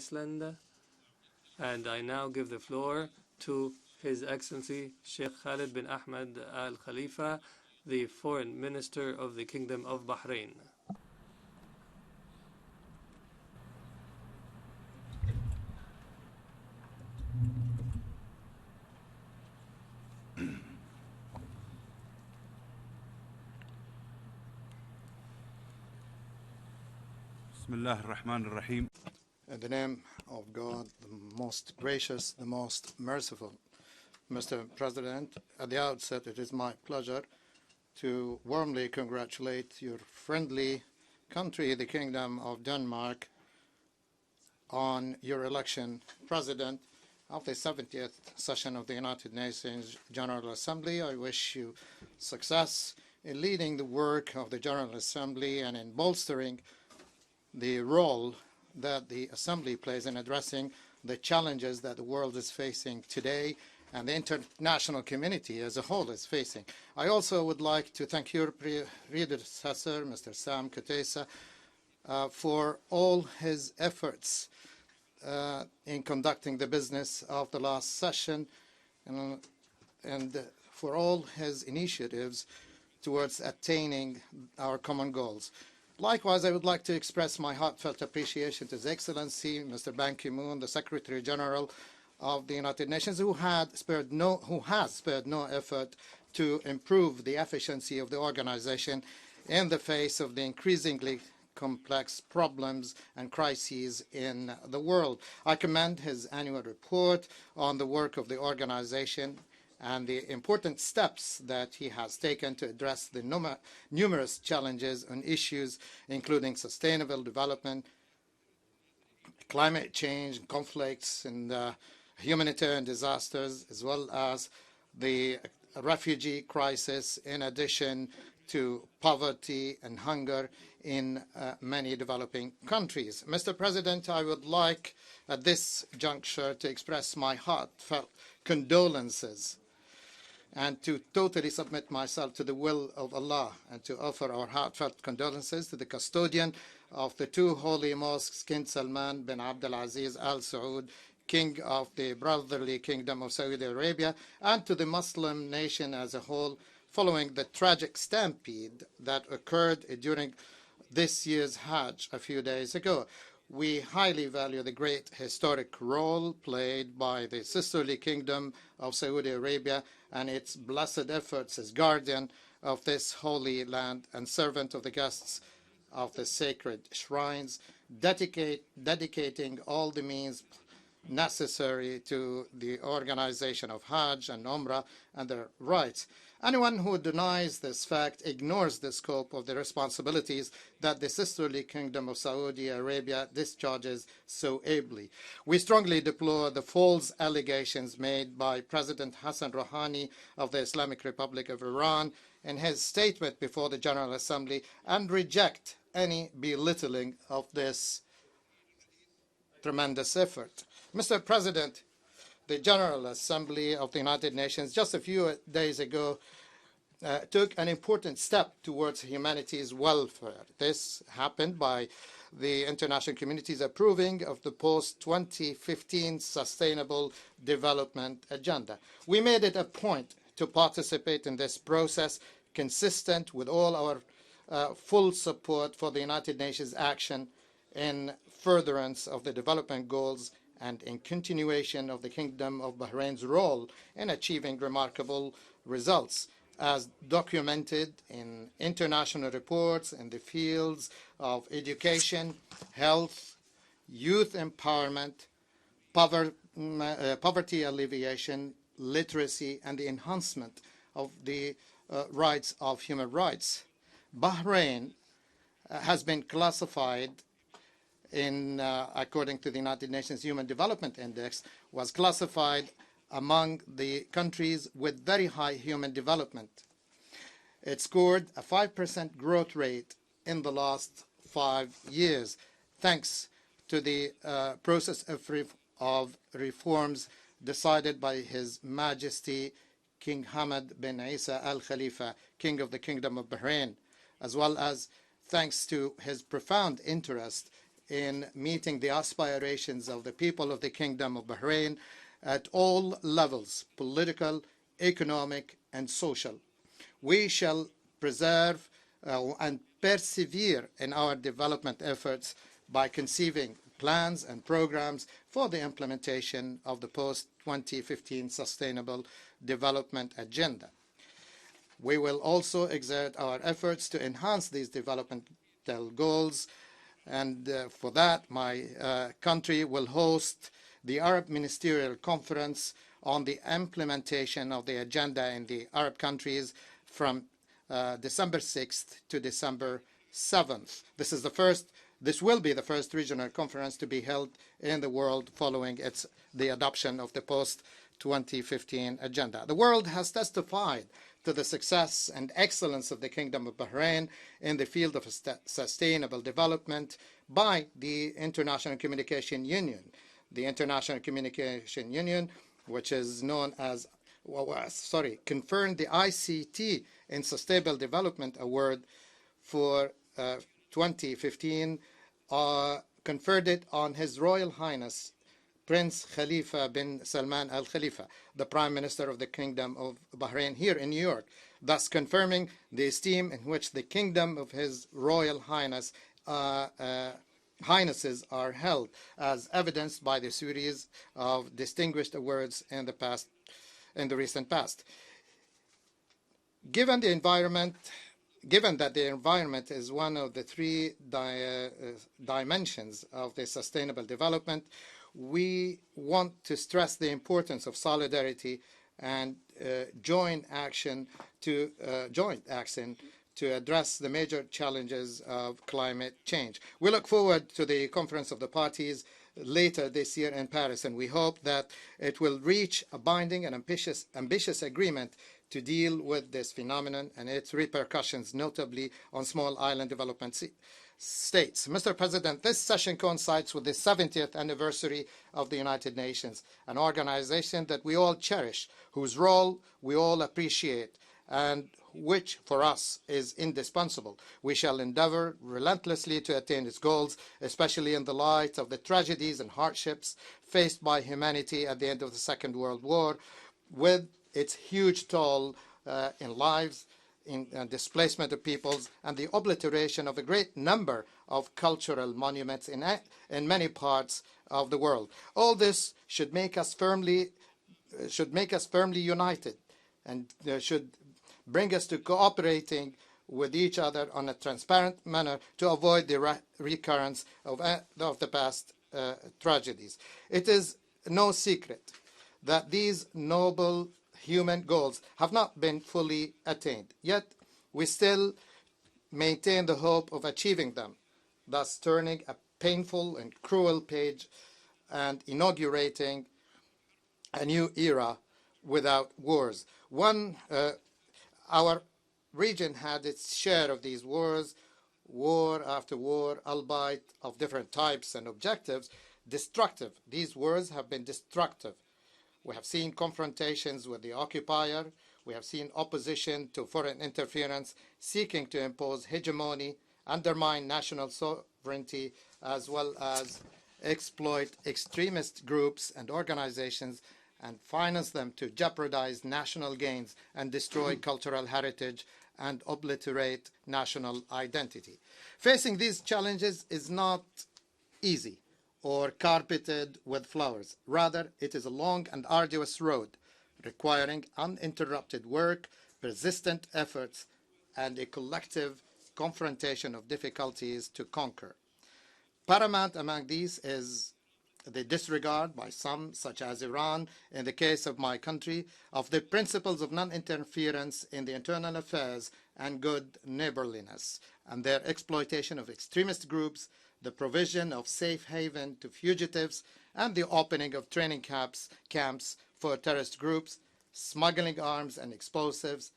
Iceland. And I now give the floor to His Excellency Sheikh Khalid bin Ahmed Al Khalifa, the Foreign Minister of the Kingdom of Bahrain. Bismillah ar-Rahman ar-Rahim. In the name of God, the most gracious, the most merciful. Mr. President, at the outset, it is my pleasure to warmly congratulate your friendly country, the Kingdom of Denmark, on your election President of the 70th session of the United Nations General Assembly. I wish you success in leading the work of the General Assembly and in bolstering the role that the Assembly plays in addressing the challenges that the world is facing today and the international community as a whole is facing. I also would like to thank your predecessor, Mr. Sam Kutesa, for all his efforts in conducting the business of the last session and for all his initiatives towards attaining our common goals. Likewise, I would like to express my heartfelt appreciation to His Excellency, Mr. Ban Ki-moon, the Secretary General of the United Nations, who has spared no effort to improve the efficiency of the organization in the face of the increasingly complex problems and crises in the world. I commend his annual report on the work of the organization and the important steps that he has taken to address the numerous challenges and issues, including sustainable development, climate change, conflicts, and humanitarian disasters, as well as the refugee crisis, in addition to poverty and hunger in many developing countries. Mr. President, I would like at this juncture to express my heartfelt condolences and to totally submit myself to the will of Allah and to offer our heartfelt condolences to the custodian of the two holy mosques, King Salman bin Abdulaziz Al Saud, King of the Brotherly Kingdom of Saudi Arabia, and to the Muslim nation as a whole, following the tragic stampede that occurred during this year's Hajj a few days ago. We highly value the great historic role played by the sisterly Kingdom of Saudi Arabia and its blessed efforts as guardian of this holy land and servant of the guests of the sacred shrines, dedicating all the means necessary to the organization of Hajj and Umrah and their rights. Anyone who denies this fact ignores the scope of the responsibilities that the sisterly Kingdom of Saudi Arabia discharges so ably. We strongly deplore the false allegations made by President Hassan Rouhani of the Islamic Republic of Iran in his statement before the General Assembly and reject any belittling of this tremendous effort. Mr. President, the General Assembly of the United Nations just a few days ago took an important step towards humanity's welfare. This happened by the international community's approving of the post-2015 Sustainable Development Agenda. We made it a point to participate in this process, consistent with all our full support for the United Nations action in furtherance of the development goals and in continuation of the Kingdom of Bahrain's role in achieving remarkable results, as documented in international reports in the fields of education, health, youth empowerment, poverty alleviation, literacy, and the enhancement of the rights of human rights. Bahrain has been classified according to the United Nations Human Development Index, was classified among the countries with very high human development. It scored a 5% growth rate in the last 5 years, thanks to the process of reforms decided by His Majesty King Hamad bin Isa Al Khalifa, King of the Kingdom of Bahrain, as well as thanks to his profound interest in meeting the aspirations of the people of the Kingdom of Bahrain at all levels, political, economic, and social. We shall preserve and persevere in our development efforts by conceiving plans and programs for the implementation of the post-2015 Sustainable Development Agenda. We will also exert our efforts to enhance these developmental goals, and for that, my country will host the Arab Ministerial Conference on the implementation of the agenda in the Arab countries from December 6th to December 7th. This will be the first regional conference to be held in the world following the adoption of the post-2015 agenda. The world has testified to the success and excellence of the Kingdom of Bahrain in the field of sustainable development by the International Communication Union. The International Communication Union, which is known as, conferred the ICT in Sustainable Development Award for 2015, conferred it on His Royal Highness Prince Khalifa bin Salman Al Khalifa, the Prime Minister of the Kingdom of Bahrain here in New York, thus confirming the esteem in which the Kingdom of His Royal Highness Highnesses are held, as evidenced by the series of distinguished awards in the recent past. Given that the environment is one of the three dimensions of the sustainable development, we want to stress the importance of solidarity and joint action to address the major challenges of climate change. We look forward to the Conference of the Parties later this year in Paris, and we hope that it will reach a binding and ambitious agreement to deal with this phenomenon and its repercussions, notably on small island development states. Mr. President, this session coincides with the 70th anniversary of the United Nations, an organization that we all cherish, whose role we all appreciate, and which for us is indispensable. We shall endeavor relentlessly to attain its goals, especially in the light of the tragedies and hardships faced by humanity at the end of the Second World War, with its huge toll in lives, in displacement of peoples, and the obliteration of a great number of cultural monuments in many parts of the world. All this should make us firmly united, and should bring us to cooperating with each other on a transparent manner to avoid the recurrence of the past tragedies. It is no secret that these noble human goals have not been fully attained, yet we still maintain the hope of achieving them, thus turning a painful and cruel page and inaugurating a new era without wars. Our region had its share of these wars, war after war, albeit of different types and objectives, destructive. These wars have been destructive. We have seen confrontations with the occupier. We have seen opposition to foreign interference seeking to impose hegemony, undermine national sovereignty, as well as exploit extremist groups and organizations and finance them to jeopardize national gains and destroy cultural heritage and obliterate national identity. Facing these challenges is not easy or carpeted with flowers. Rather, it is a long and arduous road requiring uninterrupted work, persistent efforts, and a collective confrontation of difficulties to conquer. Paramount among these is the disregard by some, such as Iran, in the case of my country, of the principles of non-interference in the internal affairs and good neighborliness, and their exploitation of extremist groups, the provision of safe haven to fugitives, and the opening of training camps for terrorist groups, smuggling arms and explosives,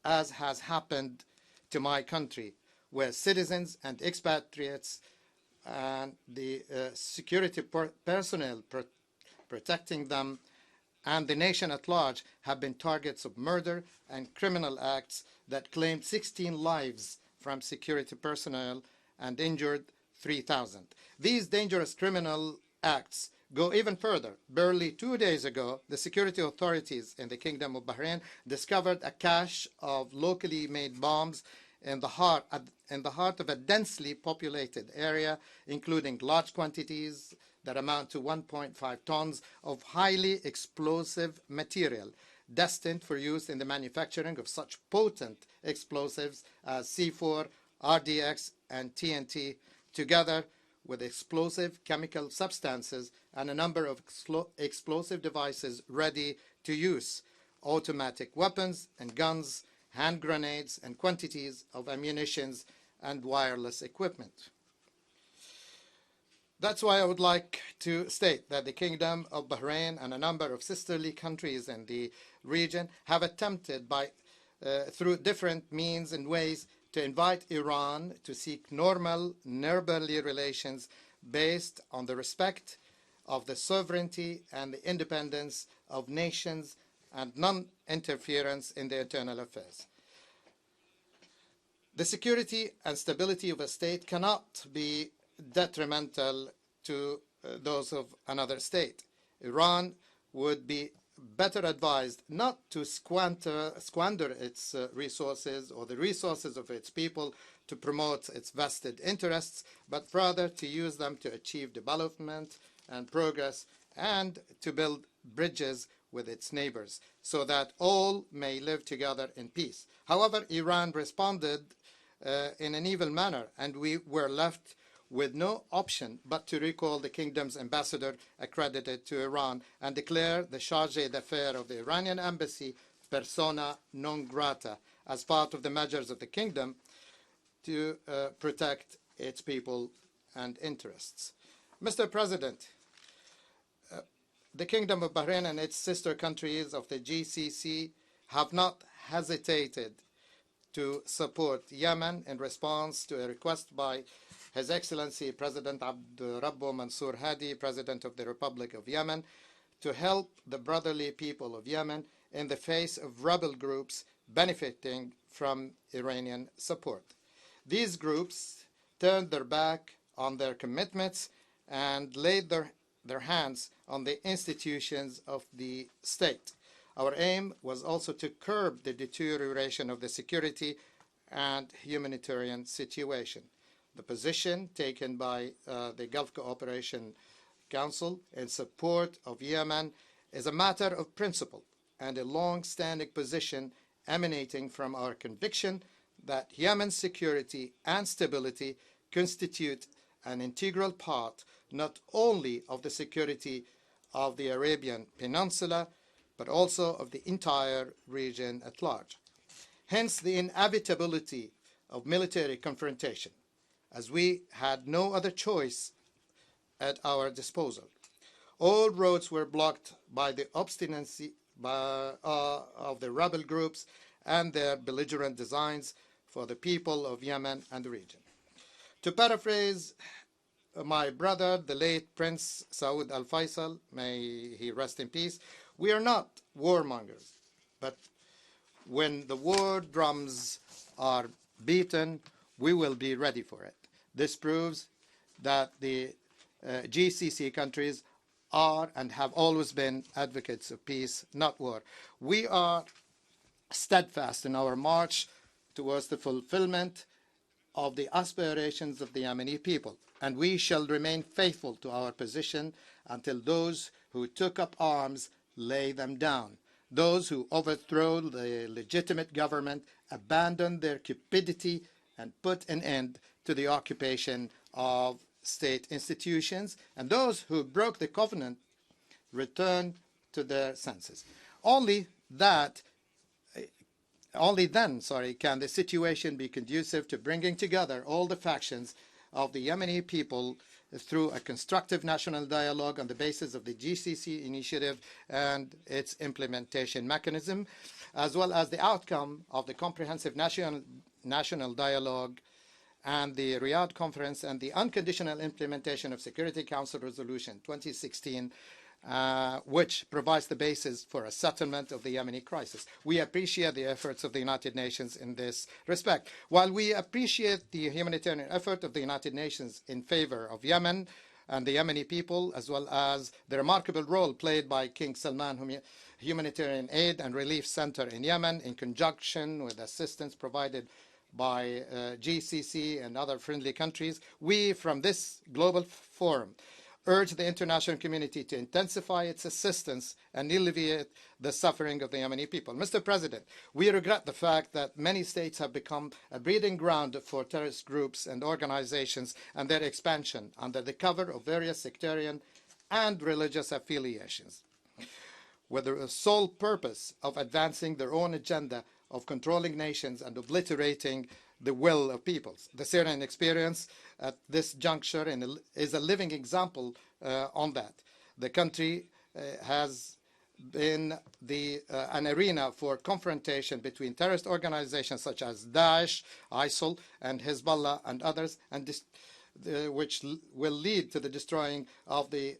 as has happened to my country, where citizens and expatriates and the security personnel protecting them and the nation at large have been targets of murder and criminal acts that claimed 16 lives from security personnel and injured 3,000. These dangerous criminal acts go even further. Barely 2 days ago, the security authorities in the Kingdom of Bahrain discovered a cache of locally made bombs in the heart of a densely populated area, including large quantities that amount to 1.5 tons of highly explosive material destined for use in the manufacturing of such potent explosives as C4, RDX, and TNT, together with explosive chemical substances and a number of explosive devices ready to use, automatic weapons and guns, hand grenades, and quantities of ammunition and wireless equipment. That's why I would like to state that the Kingdom of Bahrain and a number of sisterly countries in the region have attempted through different means and ways to invite Iran to seek normal, neighborly relations based on the respect of the sovereignty and the independence of nations and non-interference in their internal affairs. The security and stability of a state cannot be detrimental to those of another state. Iran would be better advised not to squander its resources or the resources of its people to promote its vested interests, but rather to use them to achieve development and progress and to build bridges with its neighbors so that all may live together in peace. However, Iran responded in an evil manner, and we were left with no option but to recall the kingdom's ambassador accredited to Iran and declare the charge d'affaires of the Iranian embassy persona non grata as part of the measures of the kingdom to protect its people and interests. Mr. President, the Kingdom of Bahrain and its sister countries of the GCC have not hesitated to support Yemen in response to a request by His Excellency President Abdurrabbu Mansour Hadi, President of the Republic of Yemen, to help the brotherly people of Yemen in the face of rebel groups benefiting from Iranian support. These groups turned their back on their commitments and laid their hands on the institutions of the state. Our aim was also to curb the deterioration of the security and humanitarian situation. The position taken by the Gulf Cooperation Council in support of Yemen is a matter of principle and a long-standing position emanating from our conviction that Yemen's security and stability constitute an integral part not only of the security of the Arabian Peninsula, but also of the entire region at large. Hence the inevitability of military confrontation, as we had no other choice at our disposal. All roads were blocked by the obstinacy of the rebel groups and their belligerent designs for the people of Yemen and the region. To paraphrase my brother, the late Prince Saud al-Faisal, may he rest in peace, we are not warmongers, but when the war drums are beaten, we will be ready for it. This proves that the GCC countries are and have always been advocates of peace, not war. We are steadfast in our march towards the fulfillment of the aspirations of the Yemeni people, and we shall remain faithful to our position until those who took up arms lay them down. Those who overthrow the legitimate government abandon their cupidity and put an end to the occupation of state institutions, and those who broke the covenant return to their senses. Only then, can the situation be conducive to bringing together all the factions of the Yemeni people through a constructive national dialogue on the basis of the GCC initiative and its implementation mechanism, as well as the outcome of the comprehensive national dialogue and the Riyadh Conference and the unconditional implementation of Security Council Resolution 2016 which provides the basis for a settlement of the Yemeni crisis. We appreciate the efforts of the United Nations in this respect. While we appreciate the humanitarian effort of the United Nations in favor of Yemen and the Yemeni people, as well as the remarkable role played by King Salman Humanitarian Aid and Relief Center in Yemen, in conjunction with assistance provided by GCC and other friendly countries, we from this global forum urge the international community to intensify its assistance and alleviate the suffering of the Yemeni people. Mr. President, we regret the fact that many states have become a breeding ground for terrorist groups and organizations and their expansion under the cover of various sectarian and religious affiliations, with the sole purpose of advancing their own agenda of controlling nations and obliterating the will of peoples. The Syrian experience at this juncture is a living example on that. The country has been an arena for confrontation between terrorist organizations such as Daesh, ISIL, and Hezbollah and others, and which will lead to the destroying of the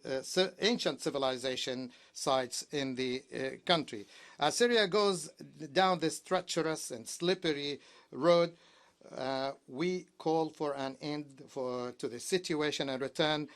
ancient civilization sites in the country. As Syria goes down this treacherous and slippery road, we call for an end to the situation and return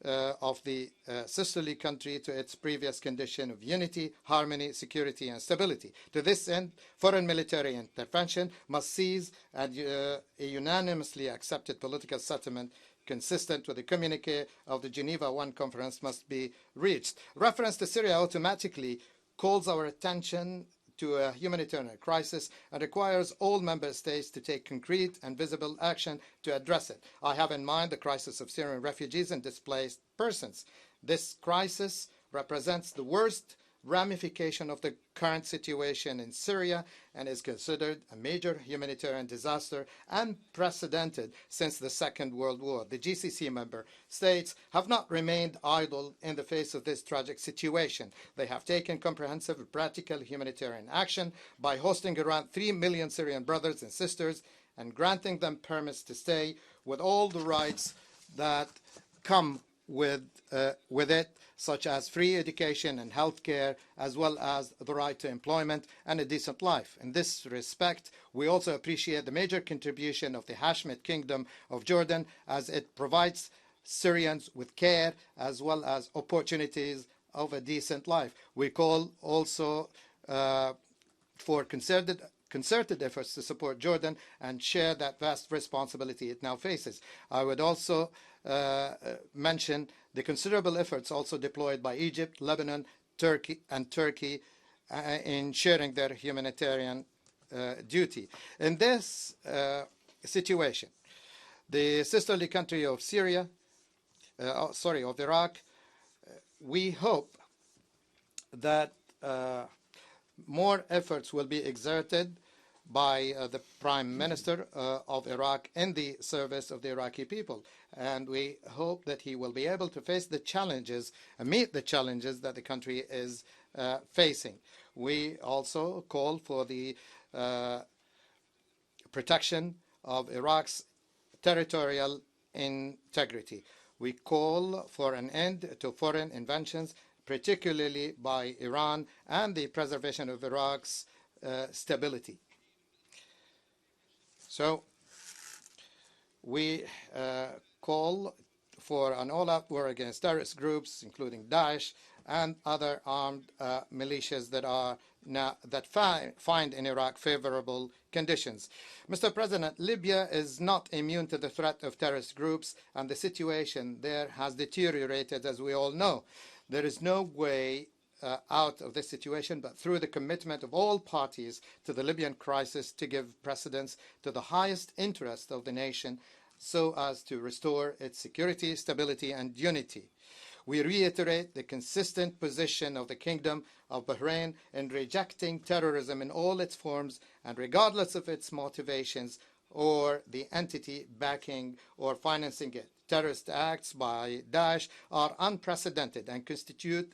of the sisterly country to its previous condition of unity, harmony, security, and stability. To this end, foreign military intervention must cease, and a unanimously accepted political settlement consistent with the communique of the Geneva I conference must be reached. Reference to Syria automatically calls our attention to a humanitarian crisis and requires all member states to take concrete and visible action to address it. I have in mind the crisis of Syrian refugees and displaced persons. This crisis represents the worst ramification of the current situation in Syria and is considered a major humanitarian disaster unprecedented since the Second World War. The GCC member states have not remained idle in the face of this tragic situation. They have taken comprehensive and practical humanitarian action by hosting around 3 million Syrian brothers and sisters and granting them permits to stay with all the rights that come with it, such as free education and health care, as well as the right to employment and a decent life. In this respect, we also appreciate the major contribution of the Hashemite Kingdom of Jordan, as it provides Syrians with care as well as opportunities of a decent life. We call also for concerted efforts to support Jordan and share that vast responsibility it now faces. I would also mention the considerable efforts also deployed by Egypt, Lebanon, Turkey in sharing their humanitarian duty. In this situation, the sisterly country of of Iraq, we hope that more efforts will be exerted by the Prime Minister of Iraq in the service of the Iraqi people. And we hope that he will be able to face the challenges and meet the challenges that the country is facing. We also call for the protection of Iraq's territorial integrity. We call for an end to foreign inventions, particularly by Iran, and the preservation of Iraq's stability. So we call for an all-out war against terrorist groups, including Daesh and other armed militias that find in Iraq favorable conditions. Mr. President, Libya is not immune to the threat of terrorist groups, and the situation there has deteriorated, as we all know. There is no way out of this situation but through the commitment of all parties to the Libyan crisis to give precedence to the highest interest of the nation so as to restore its security, stability, and unity. We reiterate the consistent position of the Kingdom of Bahrain in rejecting terrorism in all its forms and regardless of its motivations or the entity backing or financing it. Terrorist acts by Daesh are unprecedented and constitute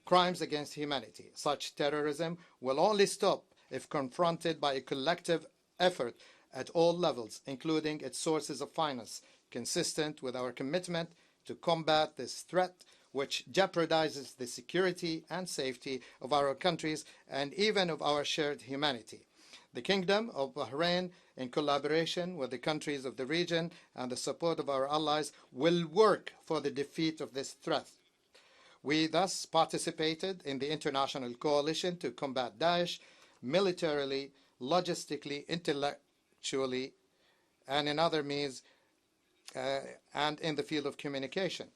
crimes against humanity. Such terrorism will only stop if confronted by a collective effort at all levels, including its sources of finance. Consistent with our commitment to combat this threat, which jeopardizes the security and safety of our countries and even of our shared humanity. The Kingdom of Bahrain, in collaboration with the countries of the region and the support of our allies, will work for the defeat of this threat. We thus participated in the international coalition to combat Daesh militarily, logistically, intellectually, and in other means, and in the field of communication.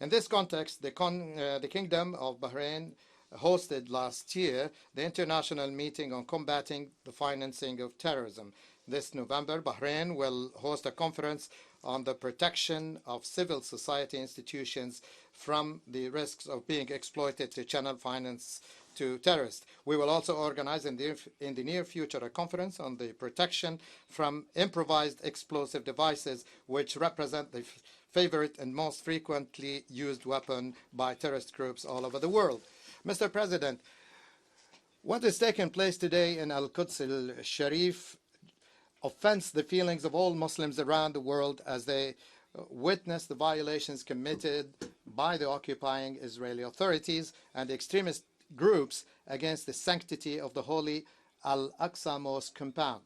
In this context, the Kingdom of Bahrain hosted last year the International Meeting on Combating the Financing of Terrorism. This November, Bahrain will host a conference on the protection of civil society institutions from the risks of being exploited to channel finance to terrorists. We will also organize in the near future a conference on the protection from improvised explosive devices, which represent the favorite and most frequently used weapon by terrorist groups all over the world. Mr. President, what is taking place today in Al-Quds al-Sharif offends the feelings of all Muslims around the world as they witness the violations committed by the occupying Israeli authorities and extremist groups against the sanctity of the holy Al-Aqsa Mosque compound.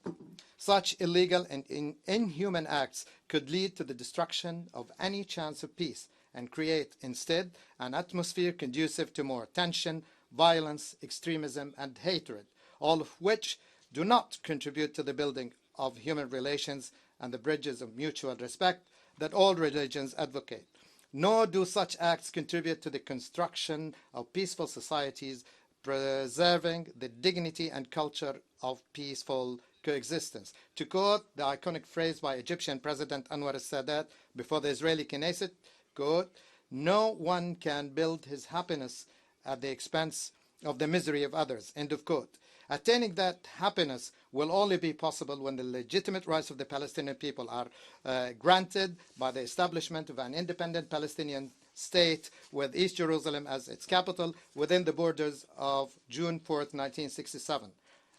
Such illegal and inhuman acts could lead to the destruction of any chance of peace and create instead an atmosphere conducive to more tension, violence, extremism, and hatred, all of which do not contribute to the building of human relations and the bridges of mutual respect that all religions advocate. Nor do such acts contribute to the construction of peaceful societies, preserving the dignity and culture of peaceful coexistence. To quote the iconic phrase by Egyptian President Anwar al-Sadat before the Israeli Knesset, quote, "No one can build his happiness at the expense of the misery of others," end of quote. Attaining that happiness will only be possible when the legitimate rights of the Palestinian people are granted by the establishment of an independent Palestinian state with East Jerusalem as its capital within the borders of June 4th, 1967.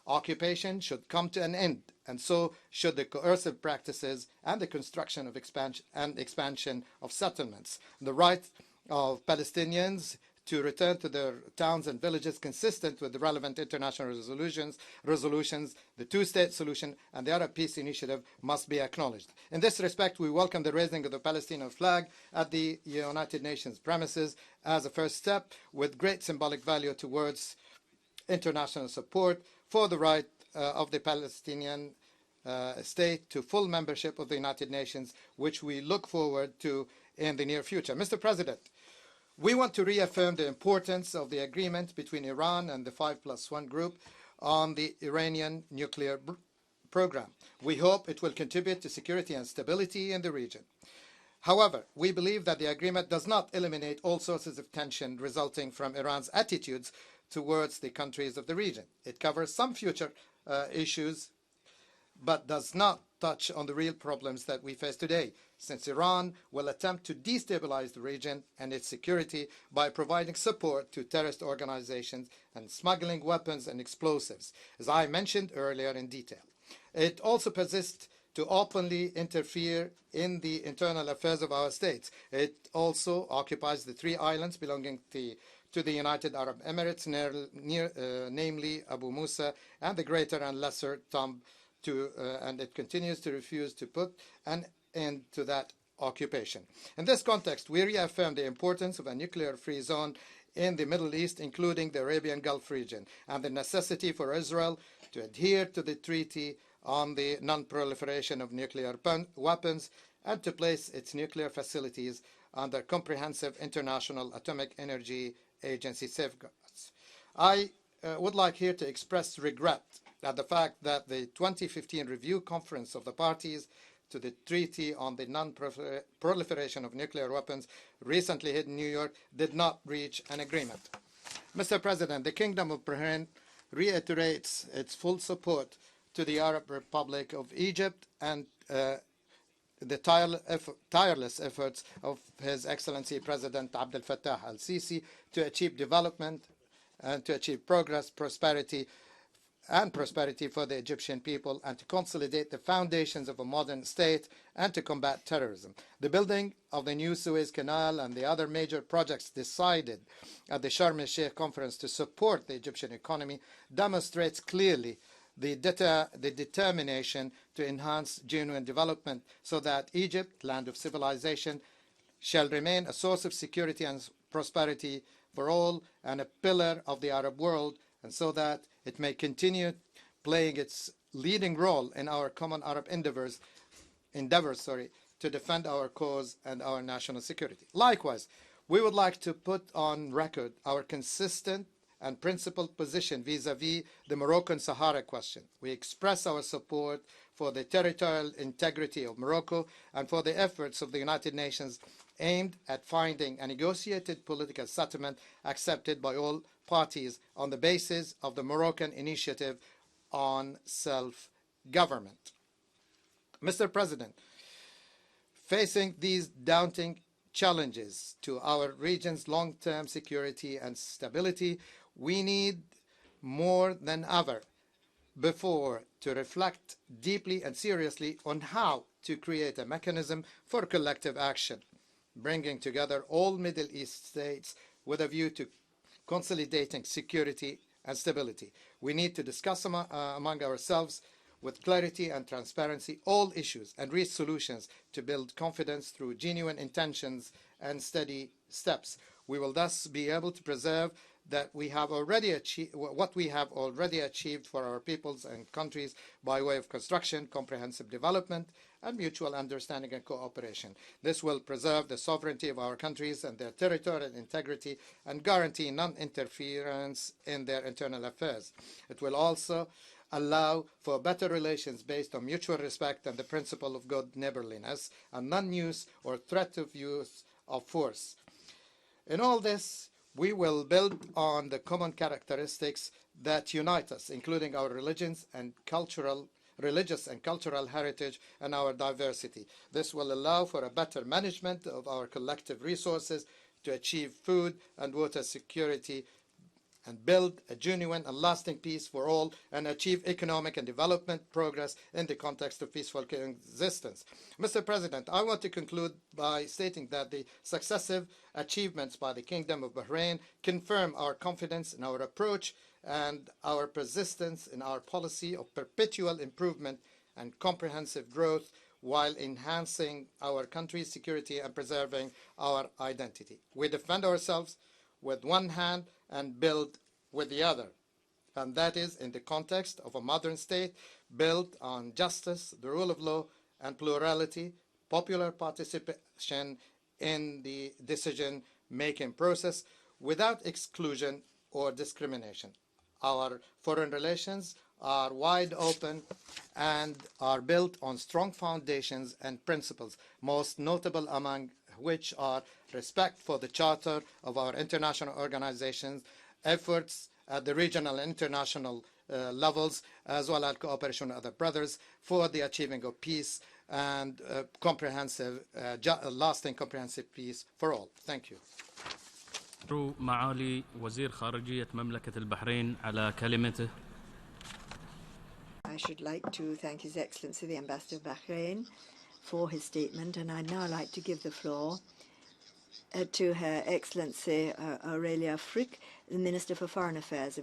Occupation should come to an end, and so should the coercive practices and the construction of expansion of settlements. The right of Palestinians to return to their towns and villages consistent with the relevant international resolutions, the two-state solution, and the Arab Peace Initiative must be acknowledged. In this respect, we welcome the raising of the Palestinian flag at the United Nations premises as a first step with great symbolic value towards international support for the right of the Palestinian state to full membership of the United Nations, which we look forward to in the near future. Mr. President, we want to reaffirm the importance of the agreement between Iran and the 5+1 group on the Iranian nuclear program. We hope it will contribute to security and stability in the region. However, we believe that the agreement does not eliminate all sources of tension resulting from Iran's attitudes towards the countries of the region. It covers some future issues, but does not touch on the real problems that we face today, since Iran will attempt to destabilize the region and its security by providing support to terrorist organizations and smuggling weapons and explosives, as I mentioned earlier in detail. It also persists to openly interfere in the internal affairs of our states. It also occupies the 3 islands belonging to the United Arab Emirates, namely Abu Musa and the Greater and Lesser Thumb, and it continues to refuse to put an end to that occupation. In this context, we reaffirm the importance of a nuclear-free zone in the Middle East, including the Arabian Gulf region, and the necessity for Israel to adhere to the Treaty on the Non-Proliferation of Nuclear Weapons and to place its nuclear facilities under comprehensive International Atomic Energy Agency safeguards. I would like here to express regret at the fact that the 2015 Review Conference of the Parties to the Treaty on the Non-Proliferation of Nuclear Weapons recently held in New York did not reach an agreement. Mr. President, the Kingdom of Bahrain reiterates its full support to the Arab Republic of Egypt and the tireless efforts of His Excellency President Abdel Fattah al-Sisi to achieve development and to achieve progress, prosperity, and prosperity for the Egyptian people, and to consolidate the foundations of a modern state and to combat terrorism. The building of the new Suez Canal and the other major projects decided at the Sharm el-Sheikh conference to support the Egyptian economy demonstrates clearly the determination to enhance genuine development so that Egypt, land of civilization, shall remain a source of security and prosperity for all and a pillar of the Arab world, and so that it may continue playing its leading role in our common Arab endeavors to defend our cause and our national security. Likewise, we would like to put on record our consistent and principled position vis-à-vis the Moroccan Sahara question. We express our support for the territorial integrity of Morocco and for the efforts of the United Nations aimed at finding a negotiated political settlement accepted by all parties on the basis of the Moroccan initiative on self-government. Mr. President, facing these daunting challenges to our region's long-term security and stability, we need more than ever before to reflect deeply and seriously on how to create a mechanism for collective action, bringing together all Middle East states with a view to consolidating security and stability. We need to discuss among ourselves with clarity and transparency all issues and reach solutions to build confidence through genuine intentions and steady steps. We will thus be able to preserve that we have already achieved what we have already achieved for our peoples and countries by way of construction, comprehensive development, and mutual understanding and cooperation. This will preserve the sovereignty of our countries and their territorial integrity and guarantee non-interference in their internal affairs. It will also allow for better relations based on mutual respect and the principle of good neighborliness and non-use or threat of use of force. In all this, we will build on the common characteristics that unite us, including our religious and cultural heritage and our diversity. This will allow for a better management of our collective resources to achieve food and water security and build a genuine and lasting peace for all and achieve economic and development progress in the context of peaceful coexistence. Mr. President, I want to conclude by stating that the successive achievements by the Kingdom of Bahrain confirm our confidence in our approach and our persistence in our policy of perpetual improvement and comprehensive growth while enhancing our country's security and preserving our identity. We defend ourselves with one hand and build with the other, and that is in the context of a modern state built on justice, the rule of law, and plurality, popular participation in the decision-making process without exclusion or discrimination. Our foreign relations are wide open and are built on strong foundations and principles, most notable among which are respect for the charter of our international organizations, efforts at the regional and international levels, as well as cooperation with other brothers for the achieving of peace and lasting comprehensive peace for all. Thank you. معالي وزير خارجية مملكة البحرين على كلمته. I should like to thank His Excellency the Ambassador of Bahrain for his statement, and I'd now like to give the floor to Her Excellency Aurelia Frick, the Minister for Foreign Affairs of